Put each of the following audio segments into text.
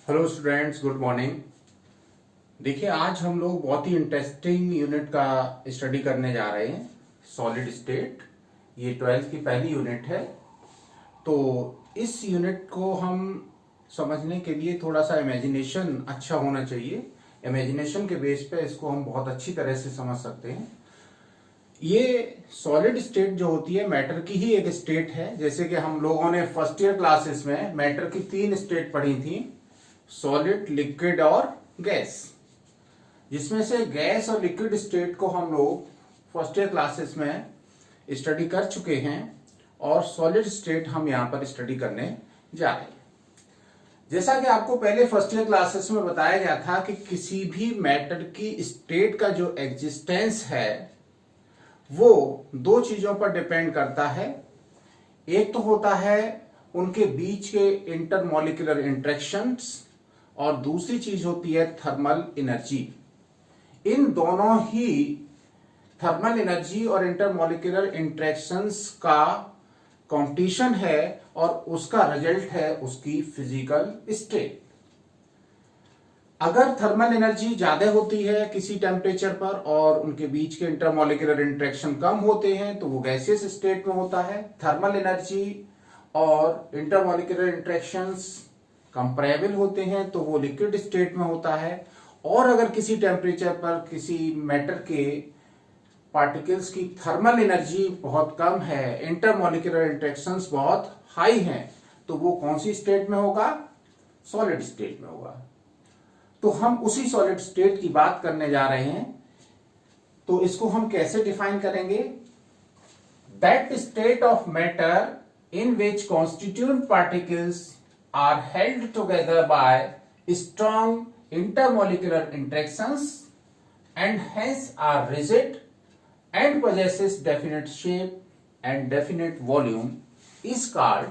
Hello students, good morning. देखिए, आज हम लोग बहुत ही इंटरेस्टिंग यूनिट का स्टडी करने जा रहे हैं, सॉलिड स्टेट। ये 12th की पहली यूनिट है। तो इस यूनिट को हम समझने के लिए थोड़ा सा इमेजिनेशन अच्छा होना चाहिए। इमेजिनेशन के बेस पे इसको हम बहुत अच्छी तरह से समझ सकते हैं। ये सॉलिड स्टेट जो होती है मैटर की ही एक स्टेट है। जैसे कि हम लोगों ने फर्स्ट ईयर क्लासेस में मैटर की 3 स्टेट पढ़ी थी, सॉलिड, लिक्विड और गैस। जिसमें से गैस और लिक्विड स्टेट को हम लोग फर्स्ट ईयर क्लासेस में स्टडी कर चुके हैं और सॉलिड स्टेट हम यहां पर स्टडी करने जा रहे हैं। जैसा कि आपको पहले फर्स्ट ईयर क्लासेस में बताया गया था कि किसी भी मैटर की स्टेट का जो एग्जिस्टेंस है वो दो चीजों पर डिपेंड करता है। एक तो होता है उनके बीच के इंटरमॉलिक्यूलर इंटरेक्शंस और दूसरी चीज होती है थर्मल एनर्जी। इन दोनों ही थर्मल एनर्जी और इंटरमॉलिक्यूलर इंटरेक्शंस का कंपटीशन है और उसका रिजल्ट है उसकी फिजिकल स्टेट। अगर थर्मल एनर्जी ज्यादा होती है किसी टेम्परेचर पर और उनके बीच के इंटरमॉलिक्यूलर इंटरेक्शन कम होते हैं तो वो गैसियस स्टेट में होता है। थर्मल एनर्जी और इंटरमॉलिक्यूलर इंटरेक्शंस कंपैरेबल होते हैं तो वो लिक्विड स्टेट में होता है। और अगर किसी टेम्परेचर पर किसी मैटर के पार्टिकल्स की थर्मल एनर्जी बहुत कम है, इंटरमॉलिक्यूलर इंटरेक्शंस बहुत हाई हैं, तो वो कौन सी स्टेट में होगा? सॉलिड स्टेट में होगा। तो हम उसी सॉलिड स्टेट की बात करने जा रहे हैं। तो इसको हम कैसे डिफाइन करेंगे? That state of matter in which constituent particles are held together by strong intermolecular interactions and hence are rigid and possesses definite shape and definite volume is called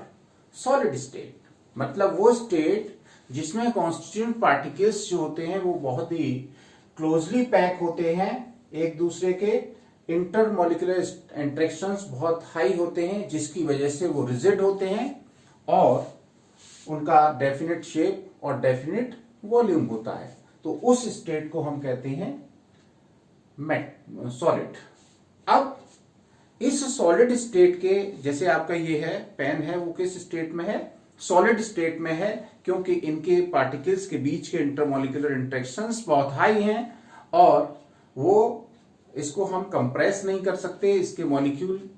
solid state। मतलब वो state जिसमें constituent particles जो होते हैं वो बहुत ही closely pack होते हैं एक दूसरे के, इंटरमॉलिक्यूलर इंटरेक्शंस बहुत हाई होते हैं जिसकी वजह से वो रिजिड होते हैं और उनका डेफिनेट शेप और डेफिनेट वॉल्यूम होता है। तो उस स्टेट को हम कहते हैं सॉलिड। अब इस सॉलिड स्टेट के, जैसे आपका ये है पेन है, वो किस स्टेट में है? सॉलिड स्टेट में है, क्योंकि इनके पार्टिकल्स के बीच के इंटरमॉलिक्यूलर इंटरेक्शंस बहुत हाई हैं और वो इसको हम कंप्रेस नहीं कर सकते। इसके मॉलिक्यूल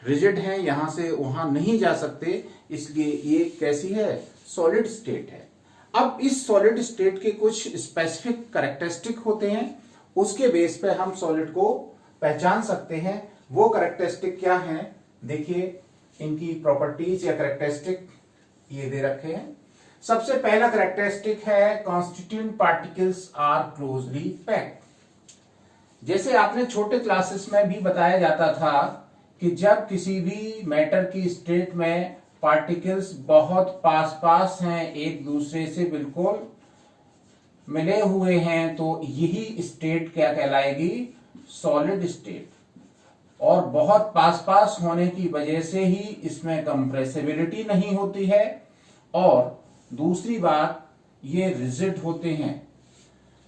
रिजिड हैं, यहां से वहां नहीं जा सकते, इसलिए ये कैसी है? सॉलिड स्टेट है। अब इस सॉलिड स्टेट के कुछ स्पेसिफिक कैरेक्टरिस्टिक होते हैं, उसके बेस पे हम सॉलिड को पहचान सकते हैं। वो कैरेक्टरिस्टिक क्या हैं? देखिए, इनकी प्रॉपर्टीज या कैरेक्टरिस्टिक ये दे रखे हैं। सबसे पहला कैरेक्टरिस्टिक है constituent particles are closely packed. जैसे आपने छोटे क्लासेस में भी बताया जाता था कि जब किसी भी मैटर की स्टेट में पार्टिकल्स बहुत पास पास हैं, एक दूसरे से बिल्कुल मिले हुए हैं, तो यही स्टेट क्या कहलाएगी? Solid state. और बहुत पास पास होने की वजह से ही इसमें कंप्रेसिबिलिटी नहीं होती है और दूसरी बात ये रिजिड होते हैं।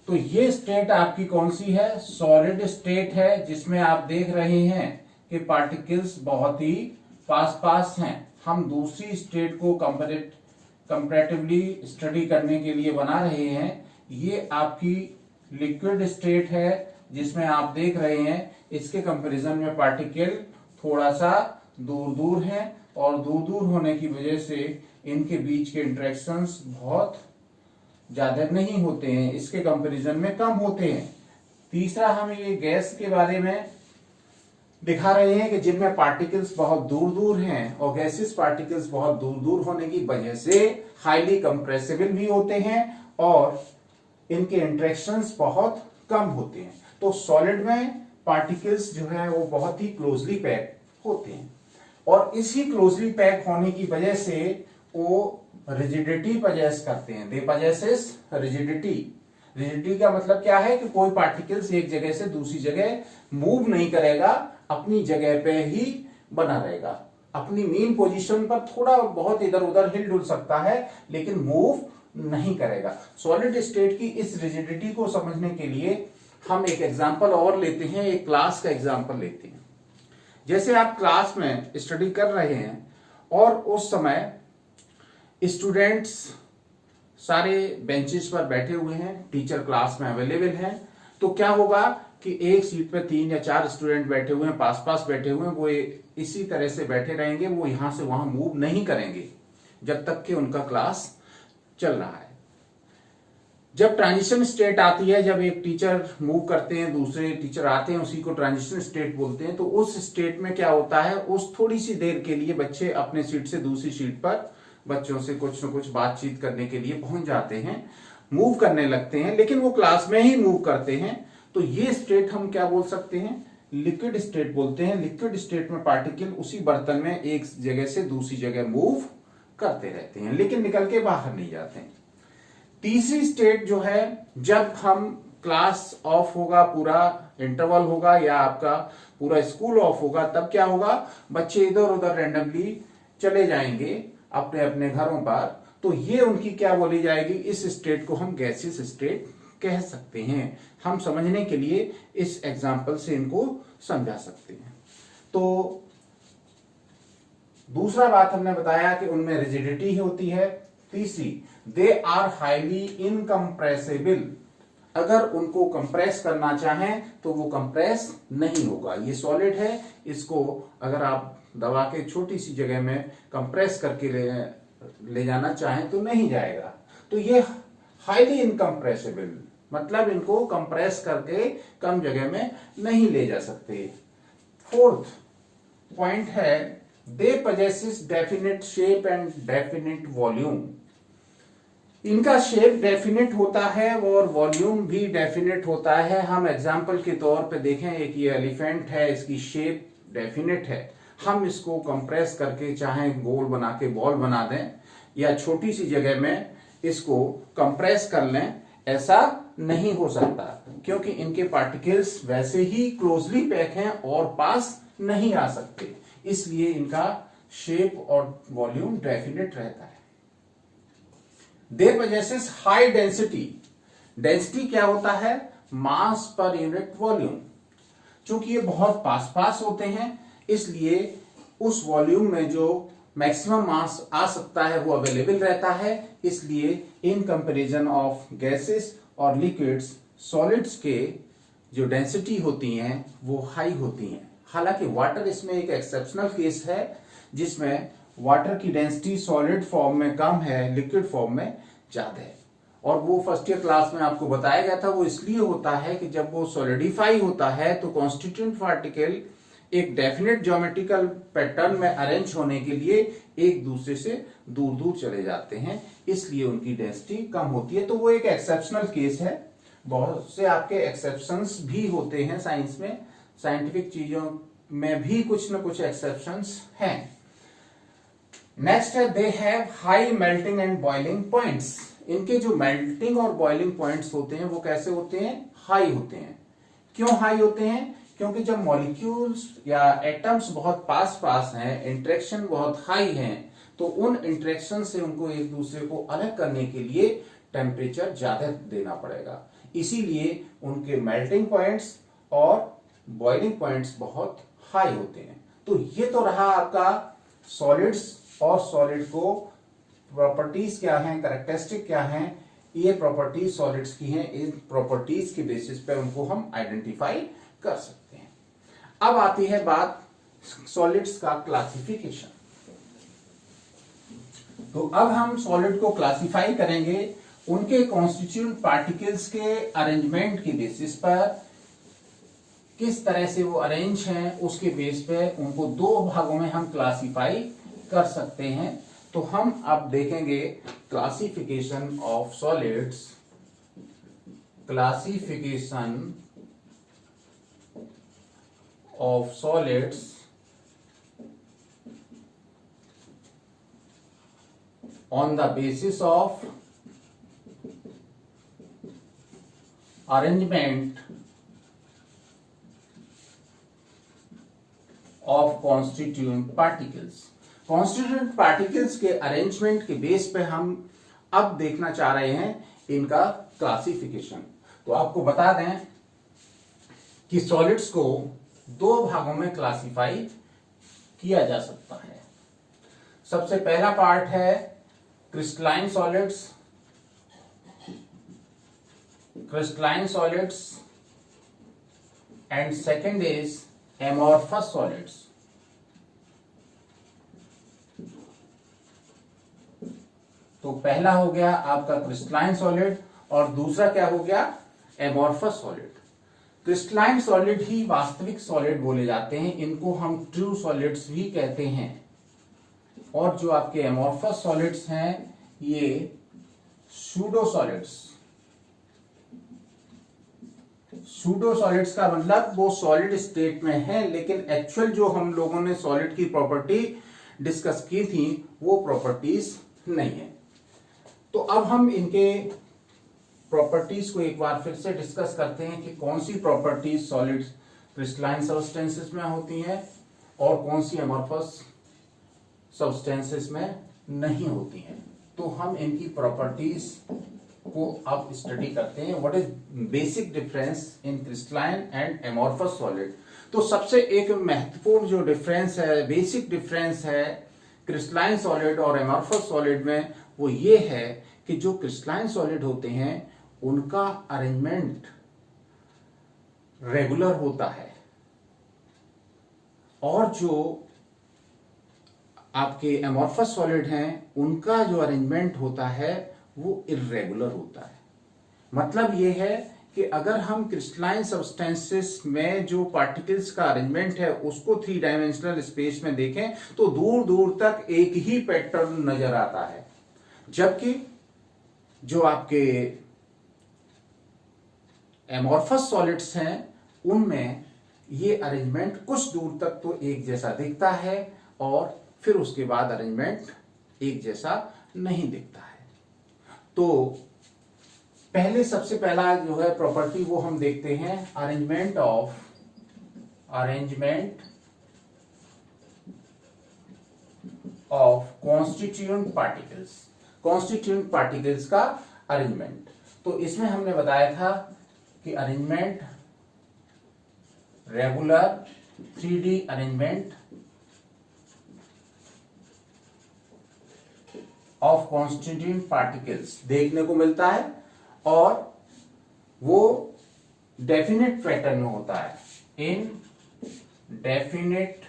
तो ये स्टेट आपकी कौन सी है? सॉलिड स्टेट है, जिसमें आप देख रहे हैं कि पार्टिकल्स बहुत ही पास पास हैं। हम दूसरी स्टेट को कंपैरेटिवली स्टडी करने के लिए बना रहे हैं। ये आपकी लिक्विड स्टेट है, जिसमें आप देख रहे हैं इसके कंपैरिजन में पार्टिकल थोड़ा सा दूर दूर हैं और दूर दूर होने की वजह से इनके बीच के इंटरेक्शंस बहुत ज्यादा नहीं होते हैं, इसके कंपैरिजन में कम होते हैं। तीसरा, हम ये गैस के बारे में दिखा रहे हैं कि जिनमें पार्टिकल्स बहुत दूर दूर हैं और गैसेस पार्टिकल्स बहुत दूर दूर होने की वजह से हाईली कंप्रेसिबल भी होते हैं और इनके इंटरेक्शंस बहुत कम होते हैं। तो सॉलिड में पार्टिकल्स जो है वो बहुत ही क्लोजली पैक होते हैं और इसी क्लोजली पैक होने की वजह से वो रिजिडिटी पजेस करते हैं। दे पजेसेस रिजिडिटी। रिजिडिटी का मतलब क्या है? कि कोई पार्टिकल्स एक जगह से दूसरी जगह मूव नहीं करेगा, अपनी जगह पे ही बना रहेगा। अपनी मीन पोजीशन पर थोड़ा बहुत इधर उधर हिल डुल सकता है, लेकिन मूव नहीं करेगा। सॉलिड स्टेट की इस रिजिडिटी को समझने के लिए हम एक एग्जांपल और लेते हैं, एक क्लास का एग्जांपल लेते हैं। जैसे आप क्लास में स्टडी कर रहे हैं और उस समय स्टूडेंट्स सारे बेंचेस पर बैठे हुए हैं, टीचर क्लास में अवेलेबल हैं, तो क्या होगा कि एक सीट पे 3 या 4 स्टूडेंट बैठे हुए हैं, पास पास बैठे हुए हैं, वो इसी तरह से बैठे रहेंगे, वो यहां से वहां मूव नहीं करेंगे जब तक कि उनका क्लास चल रहा है। जब ट्रांजिशन स्टेट आती है, जब एक टीचर मूव करते हैं, दूसरे टीचर आते हैं, उसी को ट्रांजिशन स्टेट बोलते हैं, तो उस स्टेट में क्या होता है, उस थोड़ी सी देर के लिए बच्चे अपने सीट से दूसरी सीट पर बच्चों से कुछ न कुछ बातचीत करने के लिए पहुंच जाते हैं, मूव करने लगते हैं, लेकिन वो क्लास में ही मूव करते हैं। तो ये स्टेट हम क्या बोल सकते हैं, लिक्विड स्टेट बोलते हैं। लिक्विड स्टेट में पार्टिकल उसी बर्तन में एक जगह से दूसरी जगह मूव करते रहते हैं, लेकिन निकल के बाहर नहीं जाते हैं। तीसरी स्टेट जो है, जब हम क्लास ऑफ होगा, पूरा इंटरवल होगा या आपका पूरा स्कूल ऑफ होगा, तब क्या होगा, बच्चे इधर उधर रैंडमली चले जाएंगे अपने अपने घरों पर, तो ये उनकी क्या बोली जाएगी, इस स्टेट को हम गैसियस स्टेट कह सकते हैं। हम समझने के लिए इस एग्जांपल से इनको समझा सकते हैं। तो दूसरा बात हमने बताया कि उनमें रिजिडिटी होती है। तीसरी, दे आर हाईली इनकम्प्रेसिबल, अगर उनको कंप्रेस करना चाहें तो वो कंप्रेस नहीं होगा। ये सॉलिड है, इसको अगर आप दबा के छोटी सी जगह में कंप्रेस करके ले जाना चाहें तो नहीं जाएगा। तो ये हाईली इनकम्प्रेसिबल, मतलब इनको कंप्रेस करके कम जगह में नहीं ले जा सकते। फोर्थ पॉइंट है, they possesses definite shape and definite volume, इनका शेप डेफिनेट होता है और वॉल्यूम भी डेफिनेट होता है। हम एग्जाम्पल के तौर पे देखें, एक ये एलिफेंट है, इसकी शेप डेफिनेट है, हम इसको कंप्रेस करके चाहे गोल बना के बॉल बना दें या छोटी सी जगह में इसको कंप्रेस कर लें, ऐसा नहीं हो सकता, क्योंकि इनके पार्टिकल्स वैसे ही क्लोजली पैक हैं और पास नहीं आ सकते, इसलिए इनका शेप और वॉल्यूम डेफिनेट रहता है। दे पजेसेस हाई डेंसिटी, डेंसिटी क्या होता है, मास पर यूनिट वॉल्यूम। चूंकि ये बहुत पास पास होते हैं, इसलिए उस वॉल्यूम में जो मैक्सिमम मास आ सकता है वो अवेलेबल रहता है, इसलिए इन कंपैरिजन ऑफ गैसेस और लिक्विड्स, सॉलिड्स के जो डेंसिटी होती हैं वो हाई होती हैं। हालांकि वाटर इसमें एक एक्सेप्शनल केस है, जिसमें वाटर की डेंसिटी सॉलिड फॉर्म में कम है, लिक्विड फॉर्म में ज्यादा है, और वो फर्स्ट ईयर क्लास में आपको बताया गया था। वो इसलिए होता है कि जब वो सॉलिडिफाई होता है तो कॉन्स्टिट्यूएंट पार्टिकल एक डेफिनेट ज्योमेट्रिकल पैटर्न में अरेंज होने के लिए एक दूसरे से दूर दूर चले जाते हैं, इसलिए उनकी डेंसिटी कम होती है। तो वो एक एक्सेप्शनल केस है। बहुत से आपके एक्सेप्शंस भी होते हैं साइंस में, साइंटिफिक चीजों में भी कुछ न कुछ एक्सेप्शंस हैं। नेक्स्ट है, they have high melting and boiling points, इनके जो मेल्टिंग और बॉइलिंग पॉइंट्स होते हैं वो कैसे होते हैं, हाई होते हैं। क्यों हाई होते हैं, क्योंकि जब मॉलिक्यूल्स या एटम्स बहुत पास पास हैं, इंटरेक्शन बहुत हाई हैं, तो उन इंटरेक्शन से उनको एक दूसरे को अलग करने के लिए टेम्परेचर ज्यादा देना पड़ेगा, इसीलिए उनके मेल्टिंग पॉइंट्स और बॉइलिंग पॉइंट्स बहुत हाई होते हैं। तो ये तो रहा आपका सॉलिड्स और सॉलिड को प्रॉपर्टीज क्या हैं, कैरेक्टरिस्टिक क्या हैं, ये प्रॉपर्टीज सॉलिड्स की हैं। इन प्रॉपर्टीज के बेसिस पे उनको हम आइडेंटिफाई कर सकते हैं। अब आती है बात सॉलिड्स का क्लासिफिकेशन। तो अब हम सॉलिड को क्लासिफाई करेंगे उनके कॉन्स्टिट्यूएंट पार्टिकल्स के अरेंजमेंट की बेसिस पर, किस तरह से वो अरेंज हैं उसके बेस पे उनको दो भागों में हम क्लासिफाई कर सकते हैं। तो हम अब देखेंगे classification of solids, classification of solids on the basis of arrangement of constituent particles. Constituent particles के अरेंजमेंट के बेस पे हम अब देखना चाह रहे हैं इनका क्लासिफिकेशन। तो आपको बता दें कि सॉलिड्स को दो भागों में क्लासिफाई किया जा सकता है। सबसे पहला पार्ट है crystalline solids, and second is amorphous solids. तो पहला हो गया आपका क्रिस्टलाइन सॉलिड और दूसरा क्या हो गया, एमोर्फस सॉलिड। क्रिस्टलाइन सॉलिड ही वास्तविक सॉलिड बोले जाते हैं, इनको हम ट्रू सॉलिड्स भी कहते हैं। और जो आपके एमोर्फस सॉलिड्स हैं ये सूडो सॉलिड्स। सूडो सॉलिड्स का मतलब वो सॉलिड स्टेट में है लेकिन एक्चुअल जो हम लोगों ने सॉलिड की प्रॉपर्टी डिस्कस की थी वो प्रॉपर्टीज नहीं है। तो अब हम इनके प्रॉपर्टीज को एक बार फिर से डिस्कस करते हैं कि कौन सी प्रॉपर्टीज सॉलिड क्रिस्टलाइन सब्सटेंसेस में होती हैं और कौन सी एमोर्फस सब्सटेंसेस में नहीं होती हैं। तो हम इनकी प्रॉपर्टीज को अब स्टडी करते हैं। What is basic difference in crystalline and amorphous solid. तो सबसे एक महत्वपूर्ण जो डिफरेंस है, बेसिक डिफरेंस है क्रिस्टलाइन सॉलिड और एमोर्फस सॉलिड में, वो ये है कि जो क्रिस्टलाइन सॉलिड होते हैं उनका अरेंजमेंट रेगुलर होता है और जो आपके एमोर्फस सॉलिड हैं उनका जो अरेंजमेंट होता है वो इर्रेगुलर होता है। मतलब ये है कि अगर हम क्रिस्टलाइन सब्सटेंसेस में जो पार्टिकल्स का अरेंजमेंट है उसको 3 डायमेंशनल स्पेस में देखें तो दूर दूर तक एक ही पैटर्न नजर आता है, जबकि जो आपके एमोर्फस सॉलिड्स हैं उनमें ये अरेंजमेंट कुछ दूर तक तो एक जैसा दिखता है और फिर उसके बाद अरेंजमेंट एक जैसा नहीं दिखता है। तो पहले सबसे पहला जो है प्रॉपर्टी वो हम देखते हैं arrangement of constituent particles. Constituent particles का अरेंजमेंट, तो इसमें हमने बताया था कि arrangement regular 3D arrangement of constituent particles देखने को मिलता है और वो डेफिनेट पैटर्न में होता है, इन डेफिनेट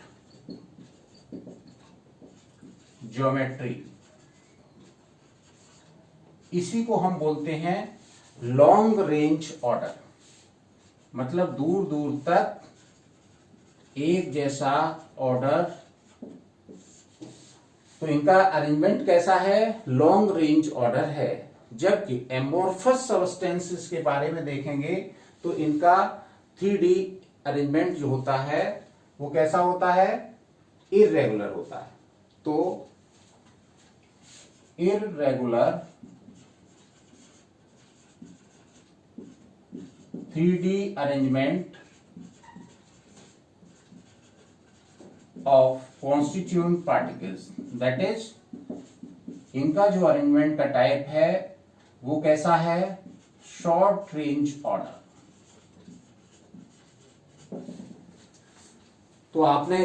ज्योमेट्री। इसी को हम बोलते हैं लॉन्ग रेंज ऑर्डर, मतलब दूर दूर तक एक जैसा ऑर्डर। तो इनका अरेंजमेंट कैसा है, लॉन्ग रेंज ऑर्डर है। जबकि एमोर्फस सब्सटेंसेस के बारे में देखेंगे तो इनका 3D अरेंजमेंट जो होता है वो कैसा होता है, इर्रेगुलर होता है। तो irregular 3D arrangement of constituent particles, that is इनका जो अरेंजमेंट का टाइप है वो कैसा है, शॉर्ट रेंज ऑर्डर। तो आपने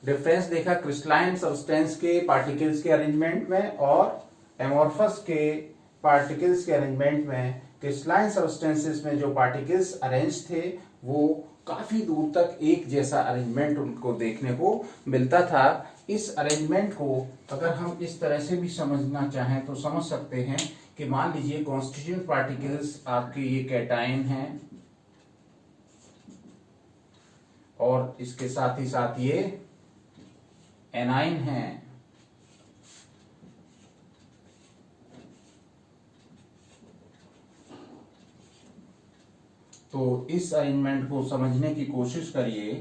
डिफरेंस देखा क्रिस्टलाइन सब्सटेंस के पार्टिकल्स के अरेंजमेंट में और एमोर्फस के पार्टिकल्स के अरेंजमेंट में। क्रिस्टलाइन सब्सटेंसेस में जो पार्टिकल्स अरेंज थे वो काफी दूर तक एक जैसा अरेंजमेंट उनको देखने को मिलता था। इस अरेंजमेंट को अगर हम इस तरह से भी समझना चाहें तो समझ सकते हैं कि मान लीजिए कॉन्स्टिट्यूएंट पार्टिकल्स आपके ये कैटायन हैं और इसके साथ ही साथ ये एनाइन हैं। तो इस अरेंजमेंट को समझने की कोशिश करिए।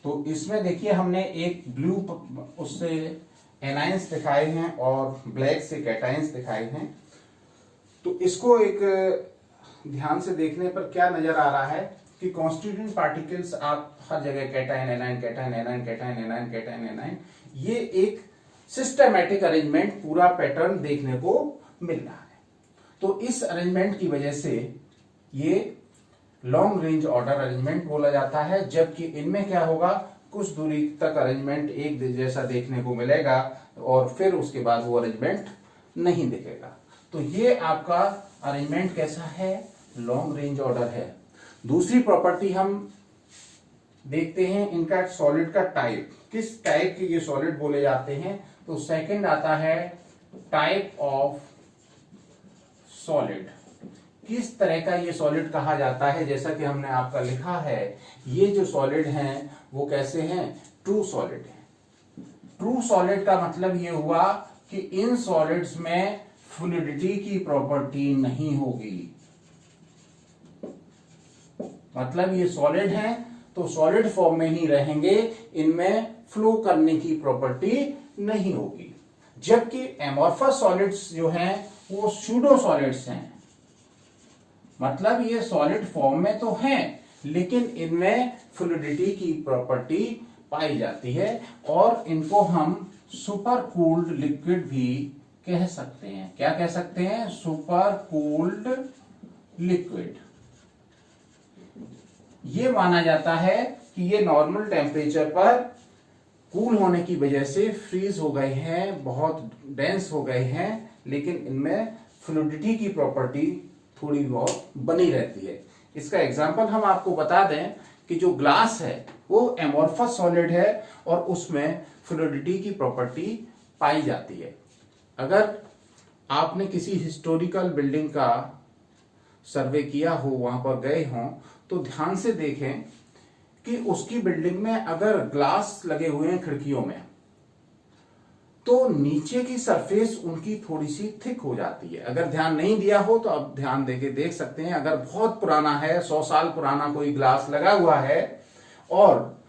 तो इसमें देखिए हमने एक ब्लू उससे एनाइंस दिखाए हैं और ब्लैक से कैटाइंस दिखाए हैं। तो इसको एक ध्यान से देखने पर क्या नजर आ रहा है कि कॉन्स्टिट्यूएंट पार्टिकल्स आप हर जगह cation A9 cation A9 cation A9 cation A9, ये एक सिस्टमैटिक अरेंजमेंट पूरा पैटर्न देखने को मिल रहा है। तो इस अरेंजमेंट की वजह से ये लॉन्ग रेंज ऑर्डर अरेंजमेंट बोला जाता है, जबकि इनमें क्या होगा, कुछ दूरी तक अरेंजमेंट एक जैसा देखने को मिलेगा और फिर उसके बाद वो अरेंजमेंट नहीं दिखेगा। तो ये आपका अरेंजमेंट कैसा है, लॉन्ग रेंज ऑर्डर है। दूसरी प्रॉपर्टी हम देखते हैं इनका सॉलिड का टाइप, किस टाइप के ये सॉलिड बोले जाते हैं। तो सेकंड आता है टाइप ऑफ सॉलिड, किस तरह का ये सॉलिड कहा जाता है। जैसा कि हमने आपका लिखा है, ये जो सॉलिड हैं वो कैसे हैं, ट्रू सॉलिड है। ट्रू सॉलिड का मतलब ये हुआ कि इन सॉलिड्स में फ्लूइडिटी की प्रॉपर्टी नहीं होगी। मतलब ये सॉलिड हैं तो सॉलिड फॉर्म में ही रहेंगे, इनमें फ्लो करने की प्रॉपर्टी नहीं होगी। जबकि एमॉर्फस सॉलिड्स जो हैं वो सूडो सॉलिड्स हैं, मतलब ये सॉलिड फॉर्म में तो हैं लेकिन इनमें फ्लूइडिटी की प्रॉपर्टी पाई जाती है और इनको हम सुपर कूल्ड लिक्विड भी कह सकते हैं। क्या कह सकते हैं, सुपर कूल्ड लिक्विड। ये माना जाता है कि ये नॉर्मल टेम्परेचर पर कूल होने की वजह से फ्रीज हो गए हैं, बहुत डेंस हो गए हैं, लेकिन इनमें फ्लूइडिटी की प्रॉपर्टी थोड़ी बहुत बनी रहती है। इसका एग्जांपल हम आपको बता दें कि जो ग्लास है वो एमॉर्फस सॉलिड है और उसमें फ्लूइडिटी की प्रॉपर्टी पाई जाती है। अगर आपने किसी हिस्टोरिकल बिल्डिंग का सर्वे किया हो, वहां पर गए हों, तो ध्यान से देखें कि उसकी बिल्डिंग में अगर ग्लास लगे हुए हैं खिड़कियों में, तो नीचे की सरफेस उनकी थोड़ी सी थिक हो जाती है। अगर ध्यान नहीं दिया हो तो अब ध्यान देके देख सकते हैं। अगर बहुत पुराना है, 100 साल पुराना कोई ग्लास लगा हुआ है और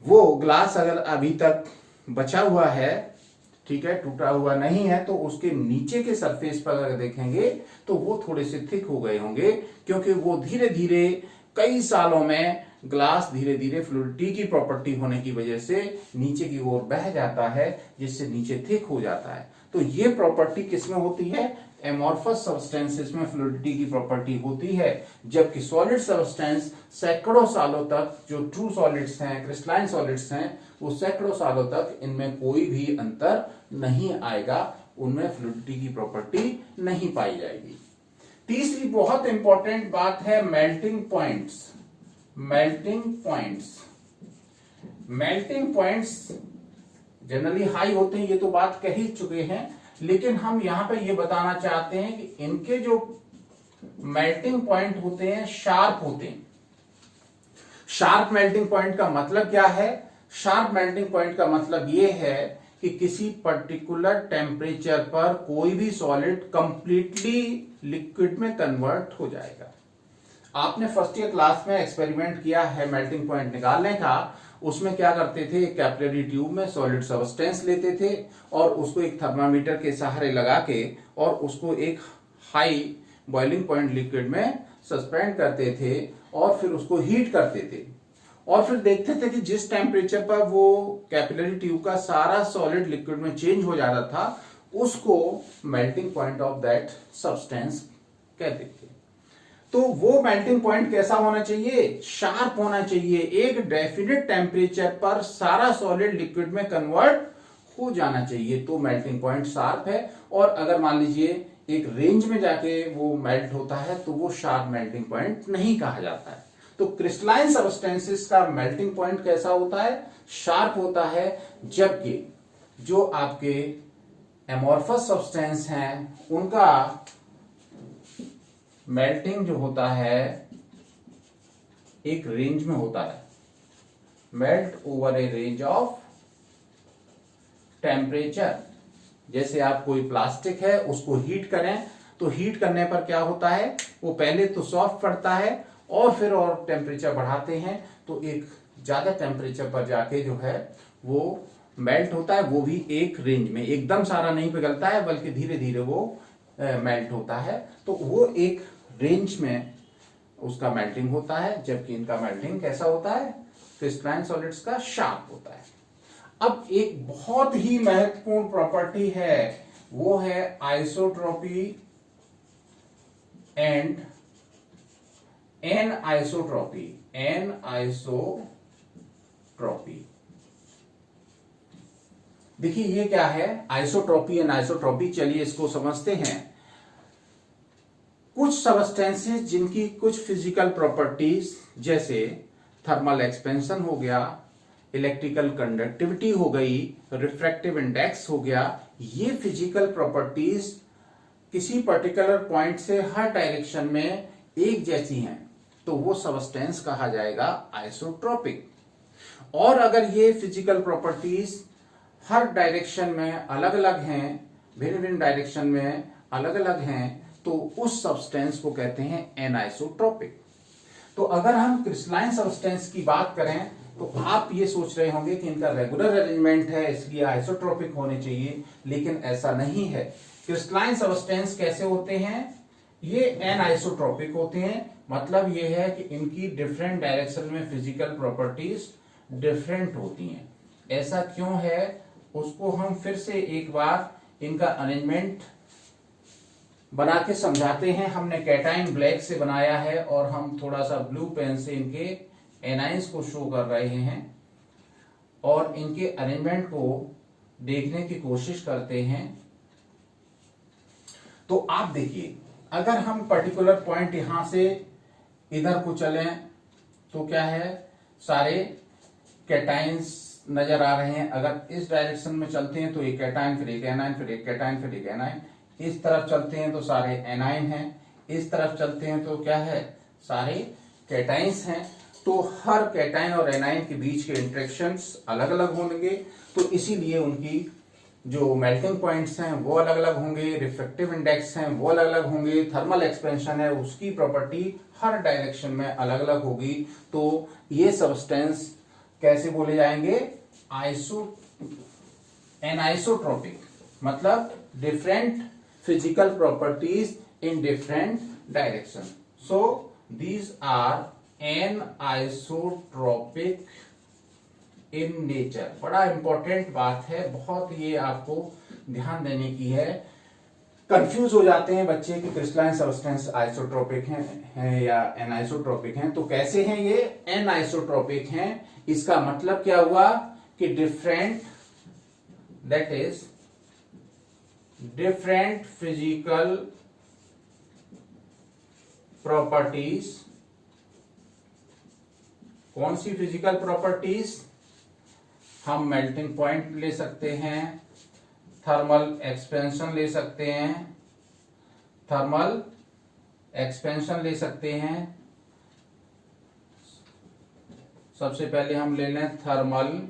वो ग्लास अगर अभी तक बचा हुआ है, ठीक है, टूटा हुआ नहीं है, तो उसके नीचे के सरफेस पर अगर देखेंगे तो वो थोड़े से थिक हो गए होंगे, क्योंकि वो धीरे धीरे कई सालों में ग्लास धीरे धीरे फ्लूइडिटी की प्रॉपर्टी होने की वजह से नीचे की ओर बह जाता है, जिससे नीचे थिक हो जाता है। तो ये प्रॉपर्टी किसमें होती है, एमॉर्फस सब्सटेंसेस में फ्लूइडिटी की प्रॉपर्टी होती है। जबकि सॉलिड सब्सटेंस सैकड़ों सालों तक, जो ट्रू सॉलिड्स हैं, क्रिस्टलाइन सॉलिड्स हैं, वो सैकड़ों सालों तक इनमें कोई भी अंतर नहीं आएगा, उनमें फ्लूइडिटी की प्रॉपर्टी नहीं पाई जाएगी। तीसरी बहुत इंपॉर्टेंट बात है melting points. Melting points, melting points generally high होते हैं, ये तो बात कह ही चुके हैं, लेकिन हम यहां पे ये बताना चाहते हैं कि इनके जो मेल्टिंग पॉइंट होते हैं शार्प होते हैं। शार्प मेल्टिंग पॉइंट का मतलब क्या है, शार्प मेल्टिंग पॉइंट का मतलब ये है कि किसी पर्टिकुलर टेम्परेचर पर कोई भी सॉलिड कंप्लीटली लिक्विड में कन्वर्ट हो जाएगा। आपने फर्स्ट ईयर क्लास में एक्सपेरिमेंट किया है मेल्टिंग पॉइंट निकालने का। उसमें क्या करते थे, एक कैपिलरी ट्यूब में सॉलिड सब्सटेंस लेते थे और उसको एक थर्मामीटर के सहारे लगा के और उसको एक हाई बॉइलिंग पॉइंट लिक्विड में सस्पेंड करते थे और फिर उसको हीट करते थे और फिर देखते थे कि जिस टेम्परेचर पर वो कैपिलरी ट्यूब का सारा सॉलिड लिक्विड में चेंज हो जाता था, उसको melting point of that substance कहते थे। तो वो मेल्टिंग पॉइंट कैसा होना चाहिए, शार्प होना चाहिए। एक डेफिनेट टेम्परेचर पर सारा सॉलिड लिक्विड में कन्वर्ट हो जाना चाहिए, तो मेल्टिंग पॉइंट शार्प है। और अगर मान लीजिए एक रेंज में जाके वो मेल्ट होता है तो वो शार्प मेल्टिंग पॉइंट नहीं कहा जाता है। तो क्रिस्टलाइन सब्सटेंसेस का मेल्टिंग पॉइंट कैसा होता है, शार्प होता है। जबकि जो आपके एमॉर्फस सब्सटेंस हैं उनका मेल्टिंग जो होता है एक रेंज में होता है, melt over A range of temperature. जैसे आप कोई प्लास्टिक है उसको हीट करें तो हीट करने पर क्या होता है, वो पहले तो सॉफ्ट पड़ता है और फिर और टेम्परेचर बढ़ाते हैं तो एक ज्यादा टेम्परेचर पर जाके जो है वो मेल्ट होता है वो भी एक रेंज में, एकदम सारा नहीं पिघलता है बल्कि धीरे धीरे वो मेल्ट होता है। तो वो एक रेंज में उसका मेल्टिंग होता है, जबकि इनका मेल्टिंग कैसा होता है, क्रिस्टलाइन सॉलिड्स का शार्प होता है। अब एक बहुत ही महत्वपूर्ण प्रॉपर्टी है, वो है आइसोट्रॉपी एंड एनआइसोट्रॉपी। देखिए ये क्या है, आइसोट्रॉपी एनआइसोट्रॉपी, चलिए इसको समझते हैं। कुछ सबस्टेंसेस जिनकी कुछ फिजिकल प्रॉपर्टीज जैसे थर्मल एक्सपेंशन हो गया, इलेक्ट्रिकल कंडक्टिविटी हो गई, रिफ्रैक्टिव इंडेक्स हो गया, ये फिजिकल प्रॉपर्टीज किसी पर्टिकुलर पॉइंट से हर डायरेक्शन में एक जैसी हैं, तो वो सबस्टेंस कहा जाएगा आइसोट्रोपिक। और अगर ये फिजिकल प्रॉपर्टीज हर डायरेक्शन में अलग अलग हैं, भिन्न भिन्न डायरेक्शन में अलग अलग हैं, तो उस सब्सटेंस को कहते हैं एनाइसोट्रोपिक। तो अगर हम क्रिस्टलाइन सब्सटेंस की बात करें तो आप ये सोच रहे होंगे कि इनका रेगुलर अरेंजमेंट है इसलिए आइसोट्रोपिक होने चाहिए, लेकिन ऐसा नहीं है। क्रिस्टलाइन सब्सटेंस कैसे होते हैं, ये एनाइसोट्रोपिक होते हैं। मतलब ये है कि इनकी डिफरेंट डायरेक्शन में फिजिकल प्रॉपर्टीज डिफरेंट होती हैं। ऐसा क्यों है उसको हम फिर से एक बार इनका अरेंजमेंट बना के समझाते हैं। हमने कैटाइन ब्लैक से बनाया है और हम थोड़ा सा ब्लू पेन से इनके एनाइंस को शो कर रहे हैं और इनके अरेंजमेंट को देखने की कोशिश करते हैं। तो आप देखिए, अगर हम पर्टिकुलर पॉइंट यहां से इधर को चलें तो क्या है, सारे कैटाइन्स नजर आ रहे हैं। अगर इस डायरेक्शन में चलते हैं तो एक कैटाइन, फिर एक एनाइन, फिर एक कैटाइन, फिर एक एनाइन। इस तरफ चलते हैं तो सारे एनाइन हैं, इस तरफ चलते हैं तो क्या है, सारे कैटाइन्स हैं। तो हर कैटाइन और एनाइन के बीच के इंटरेक्शंस अलग अलग होंगे, तो इसीलिए उनकी जो मेल्टिंग पॉइंट्स हैं वो अलग अलग होंगे, रिफ्रैक्टिव इंडेक्स हैं वो अलग अलग होंगे, थर्मल एक्सपेंशन है उसकी प्रॉपर्टी हर डायरेक्शन में अलग अलग होगी। तो ये सब्सटेंस कैसे बोले जाएंगे, एनाइसोट्रोपिक, मतलब different physical properties in different direction. So these are anisotropic in nature. बड़ा इंपॉर्टेंट बात है, बहुत ये आपको ध्यान देने की है। कंफ्यूज हो जाते हैं बच्चे कि क्रिस्टलाइन सब्सटेंस आइसोट्रोपिक हैं या एनाइसोट्रोपिक हैं। तो कैसे हैं ये, एनाइसोट्रोपिक हैं। इसका मतलब क्या हुआ कि different, that is different physical properties. कौन सी फिजिकल प्रॉपर्टीज, हम मेल्टिंग पॉइंट ले सकते हैं, थर्मल एक्सपेंशन ले सकते हैं, थर्मल एक्सपेंशन ले सकते हैं। सबसे पहले हम ले लें थर्मल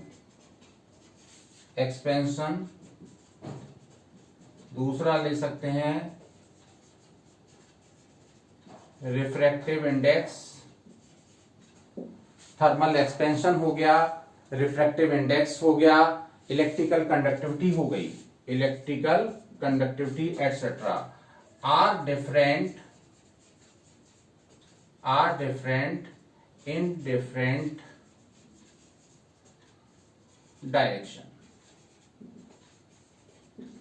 एक्सपेंशन, दूसरा ले सकते हैं रिफ्रैक्टिव इंडेक्स। थर्मल एक्सपेंशन हो गया, रिफ्रैक्टिव इंडेक्स हो गया, इलेक्ट्रिकल कंडक्टिविटी हो गई, electrical conductivity etcetera are different in different direction.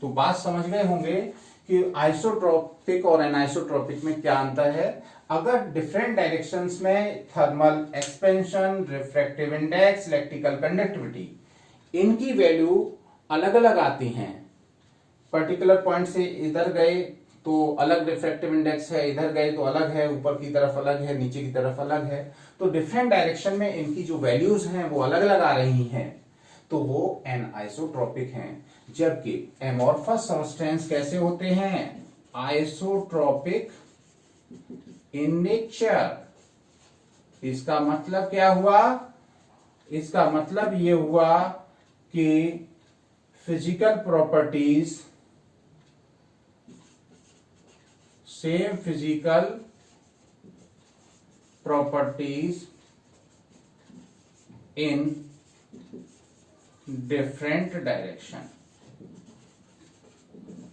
तो बात समझ गए होंगे कि आइसोट्रोपिक और एनाइसोट्रोपिक में क्या अंतर है। अगर डिफरेंट डायरेक्शंस में thermal expansion, refractive index, electrical conductivity, इनकी वैल्यू अलग अलग आती हैं। पर्टिकुलर पॉइंट से इधर गए तो अलग रिफ्रैक्टिव इंडेक्स है, इधर गए तो अलग है, ऊपर की तरफ अलग है, नीचे की तरफ अलग है। तो डिफरेंट डायरेक्शन में इनकी जो वैल्यूज हैं वो अलग अलग आ रही हैं, तो वो एनाइसोट्रोपिक हैं। जबकि एमोर्फस सब्सटेंस कैसे होते हैं, आइसोट्रोपिक इन नेचर। इसका मतलब क्या हुआ, इसका मतलब ये हुआ कि physical properties, same physical properties in different direction,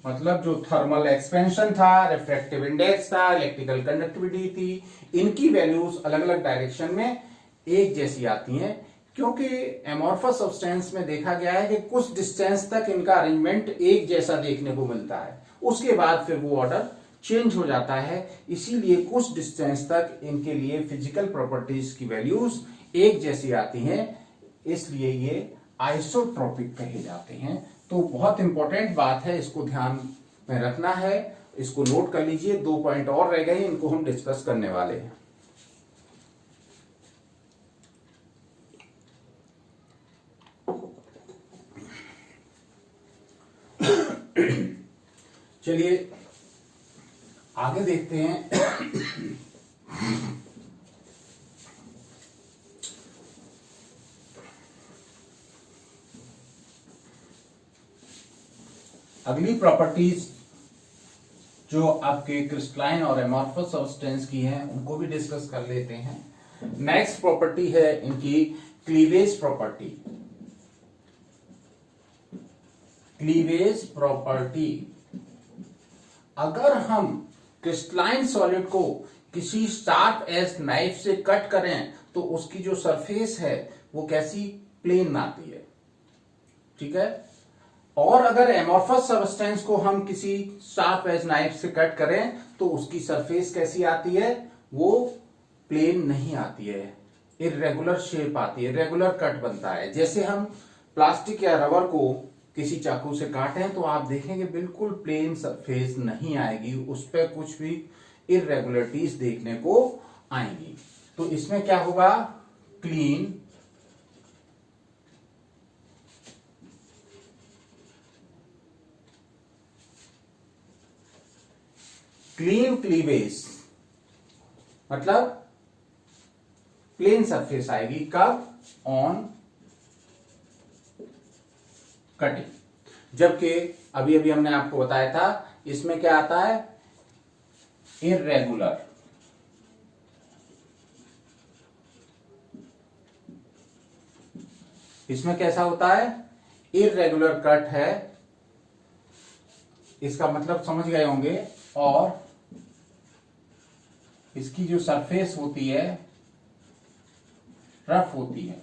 मतलब जो थर्मल एक्सपेंशन था, रिफ्रैक्टिव इंडेक्स था, इलेक्ट्रिकल कंडक्टिविटी थी, इनकी वैल्यूज अलग अलग डायरेक्शन में एक जैसी आती हैं, क्योंकि एमॉर्फस सब्सटेंस में देखा गया है कि कुछ डिस्टेंस तक इनका अरेंजमेंट एक जैसा देखने को मिलता है, उसके बाद फिर वो ऑर्डर चेंज हो जाता है। इसीलिए कुछ डिस्टेंस तक इनके लिए फिजिकल प्रॉपर्टीज की वैल्यूज एक जैसी आती हैं, इसलिए ये आइसोट्रोपिक कहे जाते हैं। तो बहुत इंपॉर्टेंट बात है, इसको ध्यान में रखना है, इसको नोट कर लीजिए। 2 पॉइंट और रह गए, इनको हम डिस्कस करने वाले हैं। चलिए आगे देखते हैं। अगली प्रॉपर्टीज जो आपके क्रिस्टलाइन और एमॉर्फस सब्सटेंस की हैं उनको भी डिस्कस कर लेते हैं। नेक्स्ट प्रॉपर्टी है इनकी क्लीवेज प्रॉपर्टी। क्लीवेज प्रॉपर्टी, अगर हम क्रिस्टलाइन सॉलिड को किसी शार्प एज नाइफ से कट करें तो उसकी जो सरफेस है वो कैसी, प्लेन आती है, ठीक है। और अगर एमॉर्फस सब्सटेंस को हम किसी शार्प एज नाइफ से कट करें तो उसकी सरफेस कैसी आती है, वो प्लेन नहीं आती है, इर्रेगुलर शेप आती है, रेगुलर कट बनता है। जैसे हम प्लास्टिक या रबर को किसी चाकू से काटें तो आप देखेंगे बिल्कुल प्लेन सरफेस नहीं आएगी, उस पर कुछ भी इर्रेगुलरिटीज देखने को आएंगी। तो इसमें क्या होगा, क्लीन क्लीवेज, मतलब प्लेन सरफेस आएगी, कब, ऑन कटिंग। जबकि अभी अभी हमने आपको बताया था इसमें क्या आता है, इर्रेगुलर, इसमें कैसा होता है, इर्रेगुलर कट है, इसका मतलब समझ गए होंगे। और इसकी जो सरफेस होती है रफ होती है।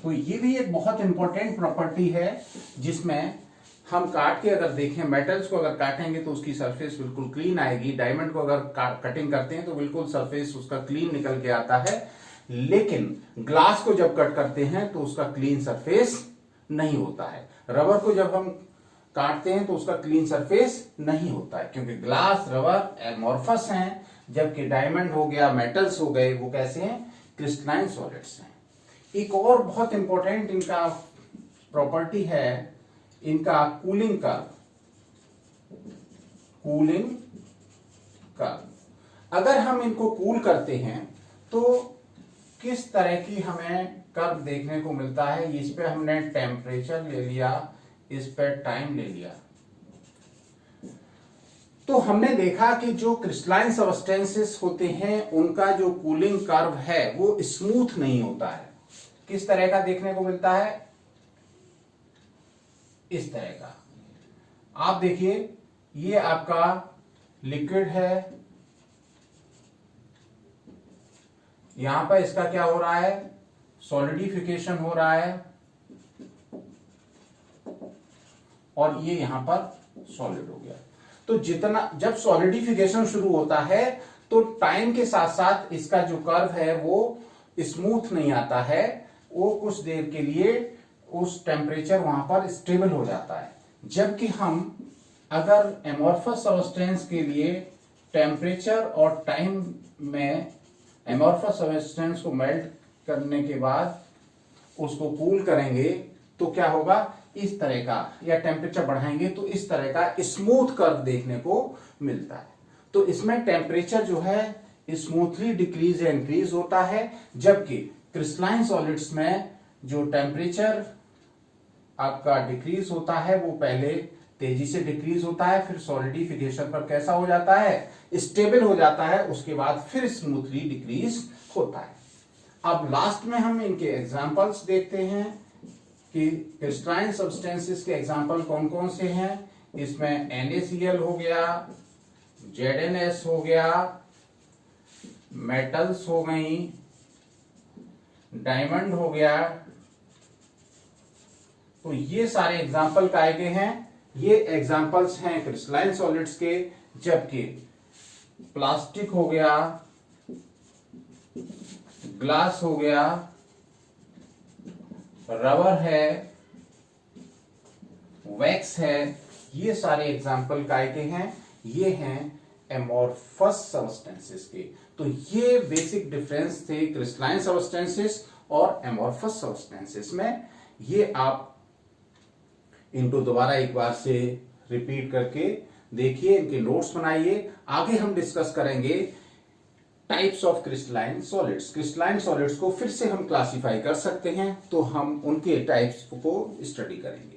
तो ये भी एक बहुत इंपॉर्टेंट प्रॉपर्टी है, जिसमें हम काट के अगर देखें, मेटल्स को अगर काटेंगे तो उसकी सरफेस बिल्कुल क्लीन आएगी। डायमंड को अगर कटिंग करते हैं तो बिल्कुल सरफेस उसका क्लीन निकल के आता है, लेकिन ग्लास को जब कट करते हैं तो उसका क्लीन सरफेस नहीं होता है। रबर को जब हम काटते हैं तो उसका क्लीन सरफेस नहीं होता है, क्योंकि ग्लास, रबर एमॉर्फस हैं, जबकि डायमंड हो गया, मेटल्स हो गए, वो कैसे हैं, क्रिस्टलाइन सॉलिड्स हैं। एक और बहुत इंपॉर्टेंट इनका प्रॉपर्टी है इनका कूलिंग कर्व। कूलिंग कर्व, अगर हम इनको कूल करते हैं तो किस तरह की हमें कर्व देखने को मिलता है। इस पे हमने टेम्परेचर ले लिया, इस पे टाइम ले लिया, तो हमने देखा कि जो क्रिस्टलाइन सब्सटेंसेस होते हैं उनका जो कूलिंग कर्व है वो स्मूथ नहीं होता है। किस तरह का देखने को मिलता है, इस तरह का। आप देखिए ये आपका लिक्विड है, यहां पर इसका क्या हो रहा है, सॉलिडिफिकेशन हो रहा है, और ये यहां पर सॉलिड हो गया। तो जितना जब सॉलिडिफिकेशन शुरू होता है तो टाइम के साथ साथ इसका जो कर्व है वो स्मूथ नहीं आता है, वो कुछ देर के लिए उस टेम्परेचर वहां पर स्टेबल हो जाता है। जबकि हम अगर एमॉर्फस सब्सटेंस के लिए टेम्परेचर और टाइम में एमॉर्फस सब्सटेंस को मेल्ट करने के बाद उसको कूल करेंगे तो क्या होगा, इस तरह का, या टेम्परेचर बढ़ाएंगे तो इस तरह का स्मूथ कर्व देखने को मिलता है। तो इसमें टेम्परेचर जो है स्मूथली डिक्रीज या इंक्रीज होता है, जबकि क्रिस्टलाइन सॉलिड्स में जो टेम्परेचर आपका डिक्रीज होता है वो पहले तेजी से डिक्रीज होता है, फिर सॉलिडिफिकेशन पर कैसा हो जाता है, स्टेबल हो जाता है, उसके बाद फिर स्मूथली डिक्रीज होता है। अब लास्ट में हम इनके एग्जांपल्स देखते हैं कि क्रिस्टलाइन सब्सटेंसेस के एग्जांपल कौन कौन से हैं। इसमें NaCl हो गया, ZnS हो गया, मेटल्स हो गई, डायमंड हो गया। तो ये सारे एग्जांपल काय के हैं, ये एग्जांपल्स हैं क्रिस्टलाइन सॉलिड्स के। जबकि प्लास्टिक हो गया, ग्लास हो गया, रबर है, वैक्स है, ये सारे एग्जाम्पल काय के हैं, ये हैं एमोर्फस सब्सटेंसेस के। तो ये बेसिक डिफरेंस थे क्रिस्टलाइन सब्सटेंसेस और एमोर्फस सब्सटेंसेस में। ये आप इनको दोबारा एक बार से रिपीट करके देखिए, इनके नोट्स बनाइए। आगे हम डिस्कस करेंगे types of crystalline solids. Crystalline solids को फिर से हम क्लासिफाई कर सकते हैं, तो हम उनके टाइप्स को स्टडी करेंगे।